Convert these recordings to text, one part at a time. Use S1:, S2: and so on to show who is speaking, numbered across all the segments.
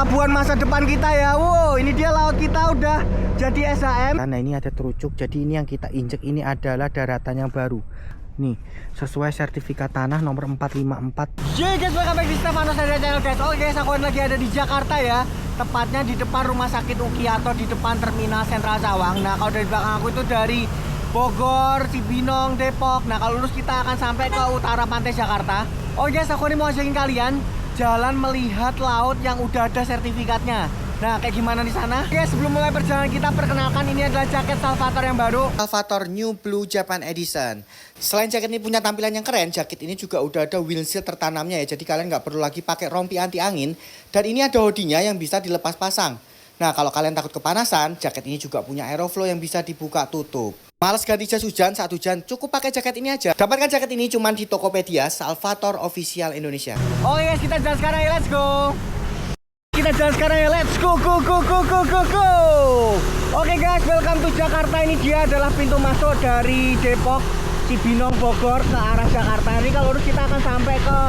S1: pelabuhan masa depan kita ya. Wow, ini dia laut kita udah jadi SHM.
S2: Karena ini ada terucuk, jadi ini yang kita injek ini adalah daratan yang baru. Nih, sesuai sertifikat tanah nomor 454.
S1: Yeay guys, welcome back di Stefanos Area Channel guys. Oke guys, aku lagi ada di Jakarta ya. Tepatnya di depan Rumah Sakit UKI atau di depan Terminal Sentral Cawang. Nah, kalau dari belakang aku itu dari Bogor, Cibinong, Depok. Nah, kalau lurus kita akan sampai ke utara pantai Jakarta. Oh guys, aku ini mau ajakin kalian jalan melihat laut yang udah ada sertifikatnya. Nah, kayak gimana di sana? Oke, sebelum mulai perjalanan kita, perkenalkan ini adalah jaket Salvator yang baru.
S2: Salvator New Blue Japan Edition. Selain jaket ini punya tampilan yang keren, jaket ini juga udah ada windshield tertanamnya ya. Jadi kalian nggak perlu lagi pakai rompi anti angin. Dan ini ada hoodie-nya yang bisa dilepas pasang. Nah, kalau kalian takut kepanasan, jaket ini juga punya aeroflow yang bisa dibuka tutup. Males ganti jas hujan saat hujan, cukup pakai jaket ini aja. Dapatkan jaket ini cuma di Tokopedia Salvator Official Indonesia.
S1: Oke guys, kita jalan sekarang ya, let's go. Kita jalan sekarang ya, let's go, go, go, go, go, go, go. Oke guys, welcome to Jakarta. Ini dia adalah pintu masuk dari Depok, Cibinong, Bogor ke arah Jakarta. Ini kalau lurus kita akan sampai ke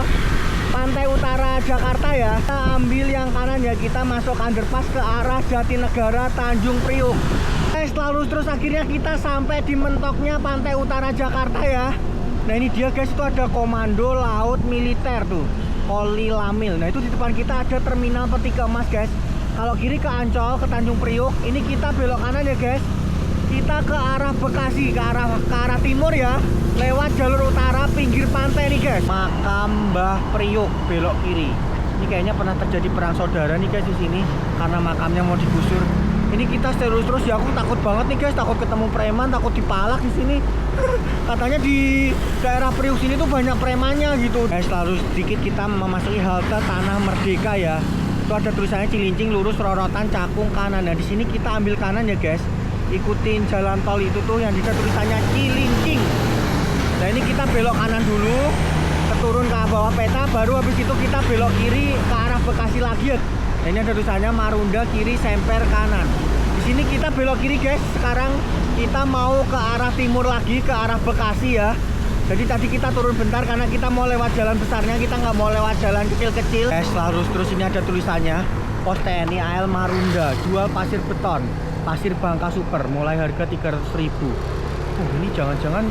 S1: pantai utara Jakarta ya. Kita ambil yang kanan ya, kita masuk underpass ke arah Jatinegara, Tanjung Priuk. Setelah lurus terus akhirnya kita sampai di mentoknya pantai utara Jakarta ya. Nah ini dia guys, itu ada komando laut militer tuh, Poli Lamil. Nah itu di depan kita ada terminal peti kemas guys. Kalau kiri ke Ancol, ke Tanjung Priuk. Ini kita belok kanan ya guys. Kita ke arah Bekasi, ke arah timur ya. Lewat jalur utara pinggir pantai nih guys. Makam Mbah Priuk belok kiri. Ini kayaknya pernah terjadi perang saudara nih guys di sini karena makamnya mau digusur. Ini kita terus ya, aku takut banget nih guys, takut ketemu preman, takut dipalak di sini. Katanya di daerah Priuk sini tuh banyak premannya gitu. Guys, lalu sedikit kita memasuki halte Tanah Merdeka ya. Itu ada tulisannya Cilincing, lurus Rorotan, Cakung kanan. Nah di sini kita ambil kanan ya guys. Ikutin jalan tol itu tuh yang ada tulisannya Cilincing. Nah ini kita belok kanan dulu, turun ke bawah peta, baru habis itu kita belok kiri ke arah Bekasi lagi ya. Nah, ini ada tulisannya Marunda kiri, Semper kanan. Di sini kita belok kiri guys. Sekarang kita mau ke arah timur lagi, ke arah Bekasi ya. Jadi tadi kita turun bentar karena kita mau lewat jalan besarnya, kita nggak mau lewat jalan kecil-kecil. Guys, lurus terus ini ada tulisannya Pos TNI AL Marunda, jual pasir beton, pasir Bangka Super, mulai harga 300.000. Oh, ini jangan-jangan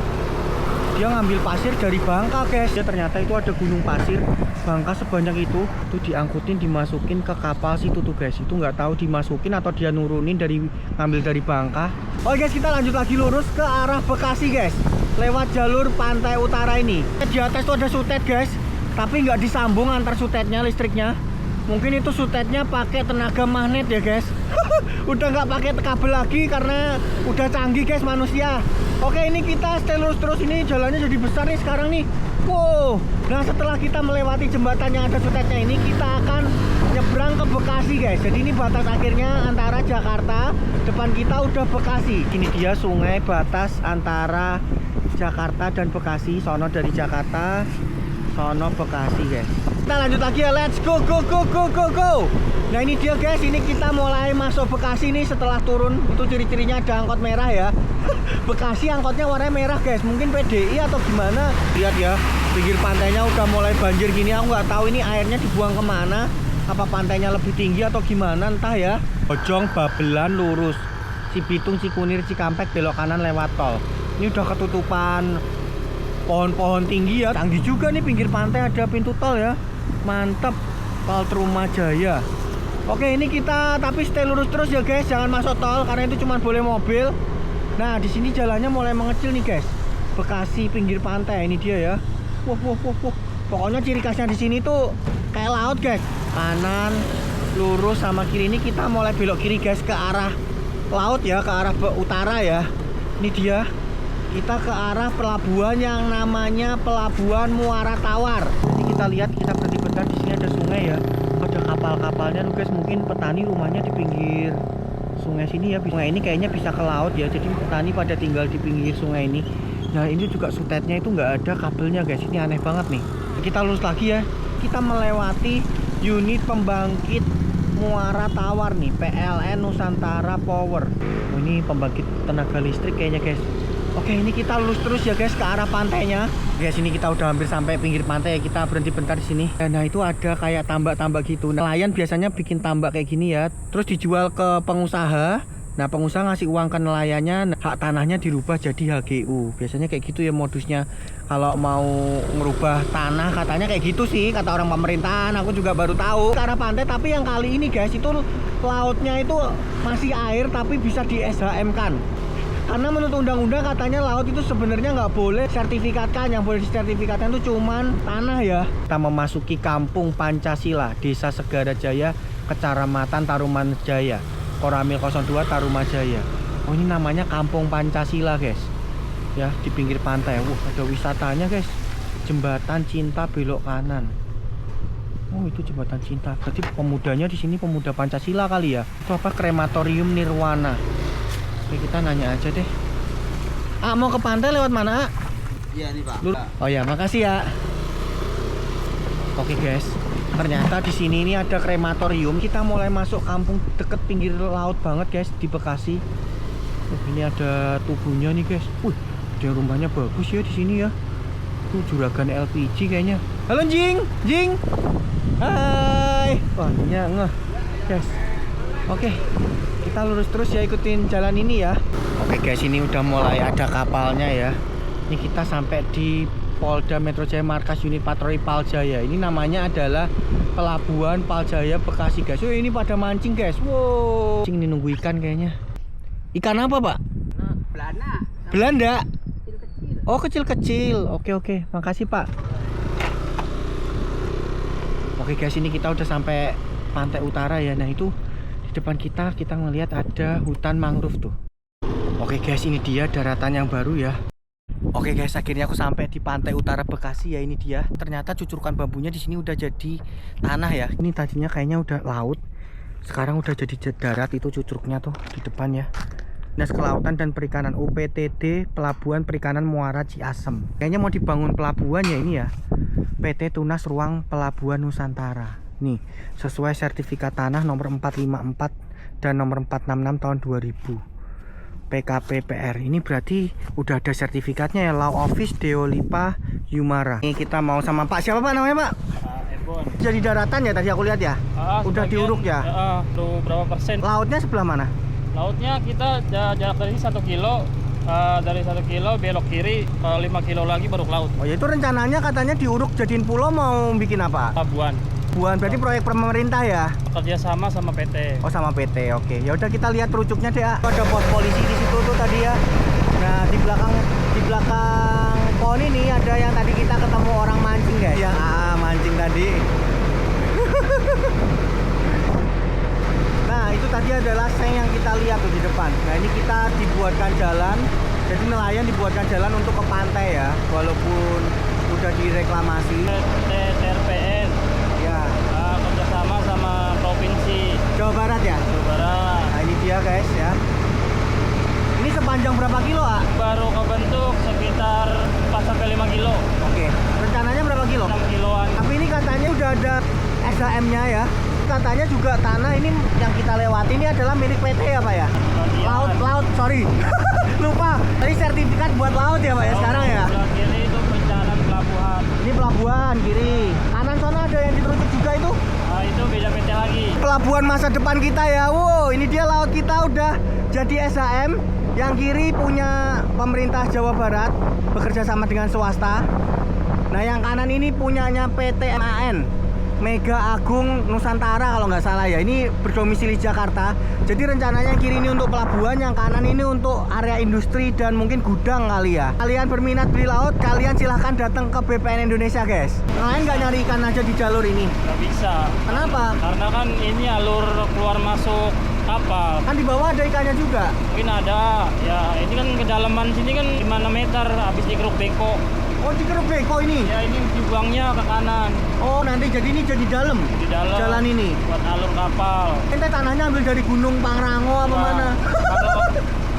S1: dia ngambil pasir dari Bangka guys. Ya ternyata itu ada gunung pasir Bangka sebanyak itu diangkutin, dimasukin ke kapal situ tuh guys. Itu nggak tahu dimasukin atau dia nurunin ngambil dari Bangka. Oke guys, kita lanjut lagi lurus ke arah Bekasi guys, lewat jalur pantai utara ini. Di atas tuh ada sutet guys, tapi nggak disambung antar sutetnya listriknya. Mungkin itu sutetnya pakai tenaga magnet ya guys. Udah nggak pakai kabel lagi karena udah canggih guys manusia. Oke, ini kita stay lurus terus, ini jalannya jadi besar nih sekarang nih. Wow. Nah setelah kita melewati jembatan yang ada sutetnya ini, kita akan nyebrang ke Bekasi guys. Jadi ini batas akhirnya antara Jakarta, depan kita udah Bekasi. Ini dia sungai batas antara Jakarta dan Bekasi. Sono dari Jakarta, sono Bekasi guys. Kita lanjut lagi ya, let's go, go, go, go, go, go. Nah ini dia guys, ini kita mulai masuk Bekasi nih. Setelah turun itu ciri-cirinya ada angkot merah ya. Bekasi angkotnya warnanya merah guys, mungkin PDI atau gimana. Lihat ya, pinggir pantainya udah mulai banjir gini. Aku nggak tahu ini airnya dibuang kemana, apa pantainya lebih tinggi atau gimana entah ya. Bojong Babelan lurus, Cibitung, Cikunir, Cikampek belok kanan lewat tol. Ini udah ketutupan pohon-pohon tinggi ya. Canggih juga nih, pinggir pantai ada pintu tol ya. Mantap, Tol Trumajaya. Oke, ini kita tapi stay lurus terus ya guys, jangan masuk tol karena itu cuma boleh mobil. Nah di sini jalannya mulai mengecil nih guys. Bekasi pinggir pantai ini dia ya. Wah. Pokoknya ciri khasnya di sini tuh kayak laut guys. Kanan lurus sama kiri. Ini kita mulai belok kiri guys ke arah laut ya, ke arah utara ya. Ini dia. Kita ke arah pelabuhan yang namanya Pelabuhan Muara Tawar. Jadi kita lihat, kita berhenti bentar, di sini ada sungai ya. Ada kapal-kapalnya tuh guys. Mungkin petani rumahnya di pinggir sungai sini ya. Sungai ini kayaknya bisa ke laut ya. Jadi petani pada tinggal di pinggir sungai ini. Nah ini juga sutetnya itu nggak ada kabelnya guys. Ini aneh banget nih. Kita lurus lagi ya. Kita melewati unit pembangkit Muara Tawar nih, PLN Nusantara Power. Oh, ini pembangkit tenaga listrik kayaknya guys. Oke, ini kita lurus terus ya guys ke arah pantainya. Guys, ini kita udah hampir sampai pinggir pantai ya. Kita berhenti bentar di sini. Nah, itu ada kayak tambak-tambak gitu. Nelayan biasanya bikin tambak kayak gini ya, terus dijual ke pengusaha. Nah, pengusaha ngasih uang ke nelayannya, hak tanahnya dirubah jadi HGU. Biasanya kayak gitu ya modusnya. Kalau mau ngerubah tanah katanya kayak gitu sih, kata orang pemerintahan. Aku juga baru tahu. Ke arah pantai, tapi yang kali ini guys itu lautnya itu masih air tapi bisa di SHM kan. Karena menurut undang-undang katanya laut itu sebenarnya nggak boleh sertifikatkan. Yang boleh disertifikatkan itu cuman tanah ya. Kita memasuki Kampung Pancasila, Desa Segara Jaya, Kecamatan Tarumajaya, Koramil 02 Tarumajaya. Oh, ini namanya Kampung Pancasila guys. Ya, di pinggir pantai. Ada wisatanya guys. Jembatan Cinta belok kanan. Oh, itu jembatan cinta. Berarti pemudanya di sini pemuda Pancasila kali ya. Itu apa? Krematorium Nirwana. Oke, kita nanya aja deh. Mau ke pantai lewat mana?
S2: Iya nih Pak.
S1: Oh ya, makasih ya. Oke guys, ternyata di sini ini ada krematorium. Kita mulai masuk kampung deket pinggir laut banget guys, di Bekasi. Ini ada tubuhnya nih guys. Ada rumahnya bagus ya di sini ya. Tuh juragan LPG kayaknya. Halo Jing, Jing. Hai. Wah, ngeh guys. Oke, kita lurus terus ya, ikutin jalan ini ya. Oke guys, ini udah mulai ada kapalnya ya. Ini kita sampai di Polda Metro Jaya, markas unit patroli Paljaya. Ini namanya adalah Pelabuhan Paljaya Bekasi guys. Ini pada mancing guys. Wow. Ini nunggu ikan kayaknya. Ikan apa Pak?
S2: Belanda.
S1: Belanda.
S2: Kecil-kecil.
S1: Oh, kecil-kecil. Oke, makasih Pak. Oke guys, ini kita udah sampai pantai utara ya. Nah, itu di depan kita ngelihat ada hutan mangrove tuh. Oke guys, ini dia daratan yang baru ya. Oke guys, akhirnya aku sampai di pantai utara Bekasi ya. Ini dia. Ternyata cucurkan bambunya di sini udah jadi tanah ya. Ini tadinya kayaknya udah laut, sekarang udah jadi darat. Itu cucuruknya tuh di depan ya. Dinas Kelautan dan Perikanan UPTD Pelabuhan Perikanan Muara Ciasem. Kayaknya mau dibangun pelabuhan ya ini ya. PT Tunas Ruang Pelabuhan Nusantara. Nih, sesuai sertifikat tanah nomor 454 dan nomor 466 tahun 2000 PKPPR. Ini berarti udah ada sertifikatnya ya. Law Office Deolipa Yumara. Ini kita mau sama Pak, siapa Pak namanya Pak?
S3: Ebon.
S1: Jadi daratan ya tadi aku lihat ya. Udah diuruk ya.
S3: Tuh berapa persen?
S1: Lautnya sebelah mana?
S3: Lautnya kita jarak dari 1 kilo. Dari 1 kilo belok kiri, 5 kilo lagi baru ke laut.
S1: Oh ya, itu rencananya katanya diuruk jadiin pulau, mau bikin apa?
S3: Pelabuhan.
S1: Buan, berarti proyek pemerintah ya?
S3: Kerja sama PT.
S1: Oh, sama PT. Oke. Ya udah kita lihat perucuknya deh. Ada pos polisi di situ tuh tadi ya. Nah, di belakang pohon ini ada yang tadi kita ketemu orang mancing guys. Yang mancing tadi. Nah, itu tadi adalah seng yang kita lihat tuh di depan. Nah, ini kita dibuatkan jalan. Jadi nelayan dibuatkan jalan untuk ke pantai ya, walaupun udah direklamasi.
S3: TRPN.
S1: Ya.
S3: Kerjasama sama Provinsi
S1: Jawa Barat ya?
S3: Jawa Barat.
S1: Nah, ini dia guys ya. Ini sepanjang berapa kilo, ah?
S3: Baru kebentuk sekitar 4-5 kilo.
S1: Oke. Rencananya berapa kilo?
S3: 6 kiloan.
S1: Tapi ini katanya udah ada SHM-nya ya. Katanya juga tanah ini yang kita lewati ini adalah milik PT ya Pak ya? Laut, sorry. Lupa. Tadi sertifikat buat laut ya Pak ya sekarang ya?
S3: Sebelah kiri itu perencanaan pelabuhan.
S1: Ini pelabuhan kiri. Kanan sana ada yang diterucut juga itu.
S3: Itu beda PT lagi.
S1: Pelabuhan masa depan kita ya. Wow, ini dia laut kita udah jadi SHM. Yang kiri punya pemerintah Jawa Barat, bekerja sama dengan swasta. Nah, yang kanan ini punyanya PT MAN, Mega Agung Nusantara kalau nggak salah ya. Ini berdomisili Jakarta. Jadi rencananya kiri ini untuk pelabuhan, yang kanan ini untuk area industri dan mungkin gudang kali ya. Kalian berminat beli laut, kalian silahkan datang ke BPN Indonesia guys. Kalian nggak nyari ikan aja di jalur ini?
S3: Nggak bisa.
S1: Kenapa?
S3: Karena kan ini alur keluar masuk kapal.
S1: Kan di bawah ada ikannya juga.
S3: Mungkin ada. Ya ini kan kedalaman sini kan 5 meter habis dikeruk beko.
S1: Oh, dikeruk beko ini?
S3: Ya ini dibuangnya ke kanan.
S1: Oh, nanti jadi ini jadi dalam?
S3: Di dalam.
S1: Jalan ini?
S3: Buat alur kapal.
S1: Ente tanahnya ambil dari Gunung Pangrango apa
S3: Nah,
S1: mana?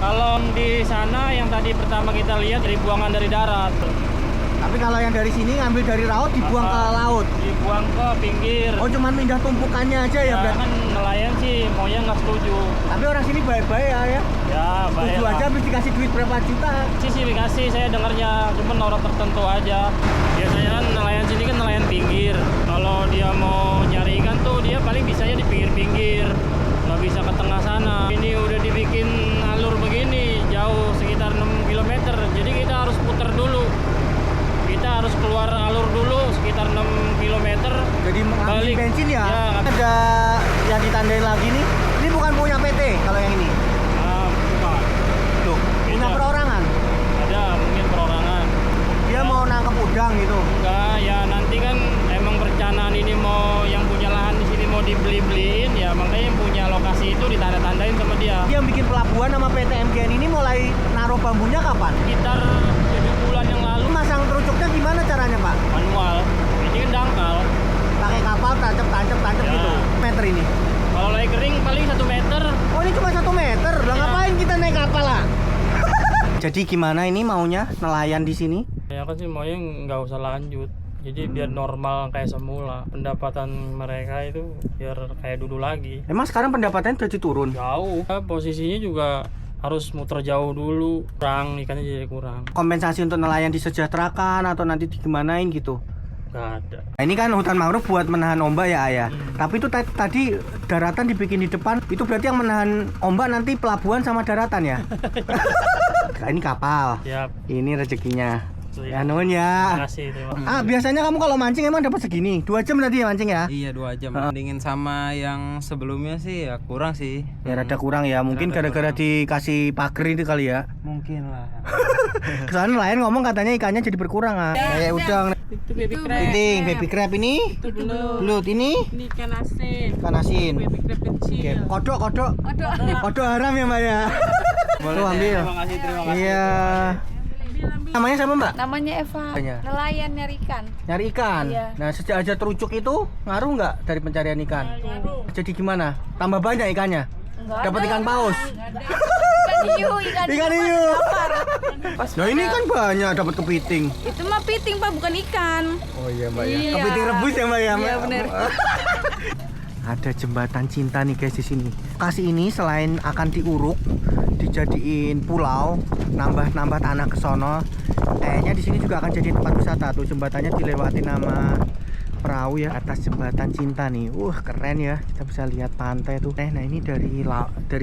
S3: Kalau di sana yang tadi pertama kita lihat dari buangan dari darat.
S1: Tapi kalau yang dari sini ngambil dari laut dibuang ke laut?
S3: Dibuang ke pinggir.
S1: Oh, cuman pindah tumpukannya aja ya
S3: Ya
S1: berarti?
S3: kan nelayan sih maunya nggak setuju.
S1: Tapi orang sini baik-baik ya.
S3: Ya baik
S1: Setuju
S3: lah.
S1: aja habis dikasih duit berapa juta.
S3: Sih dikasih, saya dengarnya cuman orang tertentu aja. Biasanya kan nelayan sini kan nelayan pinggir. Kalau dia mau nyari ikan tuh dia paling bisanya di pinggir-pinggir, nggak bisa ke tengah sana. Ini udah dibikin alur begini jauh sekitar 6 km, jadi kita harus putar dulu. Kita harus keluar alur dulu sekitar 6 km.
S1: Jadi mengambil
S3: Balik.
S1: bensin ya.
S3: Ya,
S1: Ada yang ditandain lagi nih. Ini bukan punya PT kalau yang ini.
S3: bukan.
S1: Tuh, punya
S3: Beda.
S1: perorangan.
S3: Ada mungkin perorangan.
S1: Dia mau nangkep udang gitu.
S3: Enggak, ya nanti kan emang perencanaan ini mau yang punya lahan di sini mau dibeli-beliin, ya makanya yang punya lokasi itu ditanda-tandain sama dia.
S1: Dia yang bikin pelabuhan sama PT MGN ini mulai naruh bambunya kapan?
S3: Sekitar 7 bulan yang lalu
S1: Masang terucuknya gimana caranya, Pak?
S3: manual. Ini kan dangkal.
S1: Pakai kapal tancap
S3: Ya.
S1: gitu. Meter ini.
S3: Kalau lagi kering paling 1 meter.
S1: Oh, ini cuma 1 meter. Lah
S3: Ya.
S1: ngapain kita naik kapal lah? Jadi gimana ini maunya nelayan di sini?
S3: Ya kan sih maunya nggak usah lanjut. Jadi biar normal kayak semula. Pendapatan mereka itu biar kayak dulu lagi.
S1: Emang sekarang pendapatannya jadi turun?
S3: Jauh. Posisinya juga harus muter jauh dulu. Kurang, ikannya jadi kurang.
S1: Kompensasi untuk nelayan disejahterakan atau nanti digimanain gitu?
S3: Nggak ada.
S1: Nah, ini kan hutan mangrove buat menahan ombak ya, Ayah. Tapi itu tadi daratan dibikin di depan. Itu berarti yang menahan ombak nanti pelabuhan sama daratan ya? Ini kapal.
S3: Siap.
S1: Ini rezekinya.
S3: Siap.
S1: Ya nuhun ya.
S3: Terima kasih. Terima kasih.
S1: Biasanya kamu kalau mancing emang dapat segini. 2 jam tadi ya mancing ya?
S4: Iya 2 jam. Bandingin sama yang sebelumnya sih ya kurang sih.
S1: Ya rada kurang ya. Mungkin
S4: Rada
S1: gara-gara
S4: kurang.
S1: dikasih pagar itu kali ya.
S4: Mungkin lah.
S1: Kesannya nelayan ngomong katanya ikannya jadi berkurang ah. Kayak udang.
S5: Itu baby crab.
S1: Piting, baby crab ini.
S5: Itu belut.
S1: Belut ini
S5: Ini ikan asin.
S1: ikan asin.
S5: Baby crab
S1: Oke,
S5: kecil.
S1: kodok. Kodok haram ya, Mbak ya. Tuh ambil.
S4: Terima kasih, terima kasih.
S1: Iya. Namanya siapa, Mbak?
S6: Namanya Eva.
S1: Apanya?
S6: Nelayan nyari ikan.
S1: Nyari ikan.
S6: Iya.
S1: Nah, sejak aja terucuk itu ngaruh nggak dari pencarian ikan? Jadi gimana? Tambah banyak ikannya?
S6: Enggak
S1: Dapat
S6: ada.
S1: ikan paus?
S6: Ikan hiu, ikan
S1: Ikan
S6: hiu.
S1: hiu.
S6: Lapar.
S1: Nah, ini kan banyak dapat kepiting.
S6: Itu mah piting, Pak, bukan ikan.
S1: Oh iya, Mbak ya.
S6: Iya.
S1: Kepiting rebus ya, Mbak ya.
S6: Iya, bener.
S1: Ada jembatan cinta nih guys di sini. Lokasi ini selain akan diuruk, dijadiin pulau, nambah tanah ke sono. Kayaknya di sini juga akan jadi tempat wisata. Tuh jembatannya dilewati nama perahu ya, atas jembatan cinta nih. Keren ya. Kita bisa lihat pantai tuh. Nah, ini dari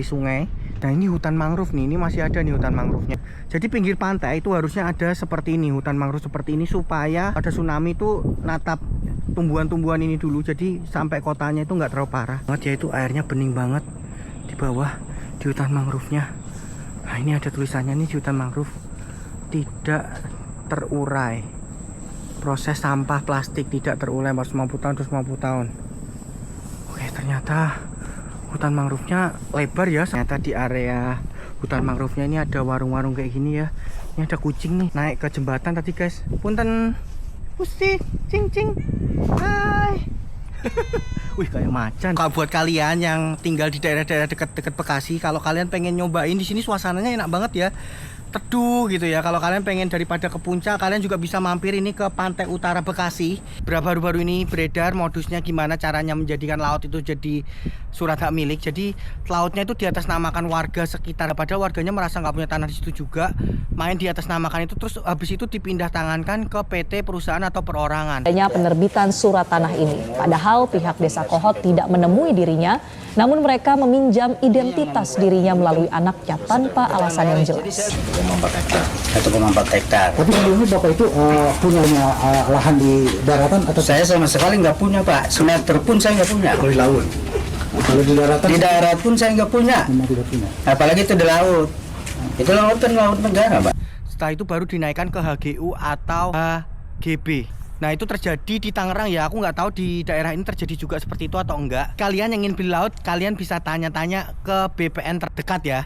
S1: sungai. Nah, ini hutan mangrove nih. Ini masih ada nih hutan mangrove-nya. Jadi pinggir pantai itu harusnya ada seperti ini, hutan mangrove seperti ini supaya ada tsunami tuh natap tumbuhan-tumbuhan ini dulu. Jadi sampai kotanya itu nggak terlalu parah. Ya itu airnya bening banget di bawah di hutan mangrove-nya. Nah, ini ada tulisannya nih di hutan mangrove tidak terurai. Proses sampah plastik tidak terurai 150 tahun 150 tahun. Oke, ternyata hutan mangrove-nya lebar ya. Ternyata di area hutan mangrove-nya ini ada warung-warung kayak gini ya. Ini ada kucing nih naik ke jembatan tadi guys. Punten. Pusti, cing. Hai. Wih, kayak macan. Kalau buat kalian yang tinggal di daerah-daerah dekat-dekat Bekasi, kalau kalian pengen nyobain di sini suasananya enak banget ya. Teduh gitu ya. Kalau kalian pengen daripada ke puncak, kalian juga bisa mampir ini ke pantai utara Bekasi. Baru-baru ini beredar modusnya gimana caranya menjadikan laut itu jadi surat hak milik. Jadi lautnya itu diatasnamakan warga sekitar. Padahal warganya merasa nggak punya tanah di situ juga. Main diatasnamakan itu, terus habis itu dipindah tangankan ke PT, perusahaan atau perorangan.
S7: Adanya penerbitan surat tanah ini. Padahal pihak Desa Kohot tidak menemui dirinya, namun mereka meminjam identitas dirinya melalui anaknya tanpa alasan yang jelas.
S8: 1,4 hektar.
S9: Tapi sebelumnya Bapak itu punyanya lahan di daratan atau
S8: Saya sama sekali nggak punya, Pak. Semeter pun saya nggak punya.
S9: di laut? Kalau di daratan
S8: Di darat pun saya nggak punya.
S9: memang tidak punya.
S8: Apalagi itu di laut. Itu lautan laut negara, Pak.
S1: Setelah itu baru dinaikkan ke HGU atau HGB. Nah, itu terjadi di Tangerang ya. Aku nggak tahu di daerah ini terjadi juga seperti itu atau enggak. Kalian yang ingin beli laut, kalian bisa tanya-tanya ke BPN terdekat ya.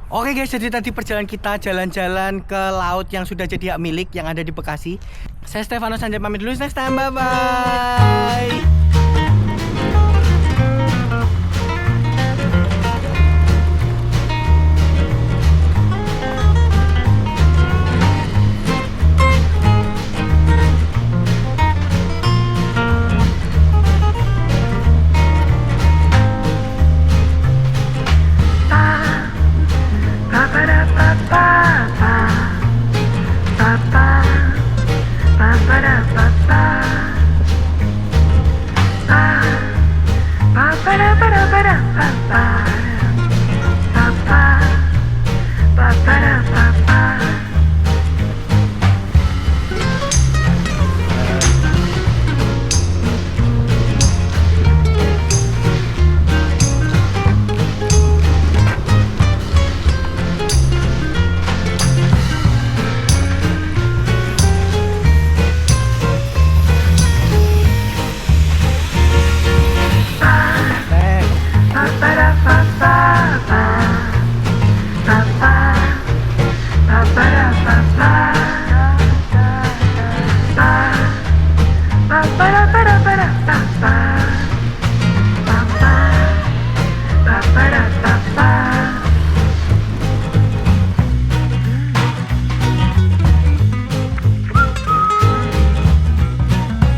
S1: Oke guys, jadi tadi perjalanan kita jalan-jalan ke laut yang sudah jadi hak milik yang ada di Bekasi. Saya Stefano Sanjay pamit dulu, next time, bye-bye.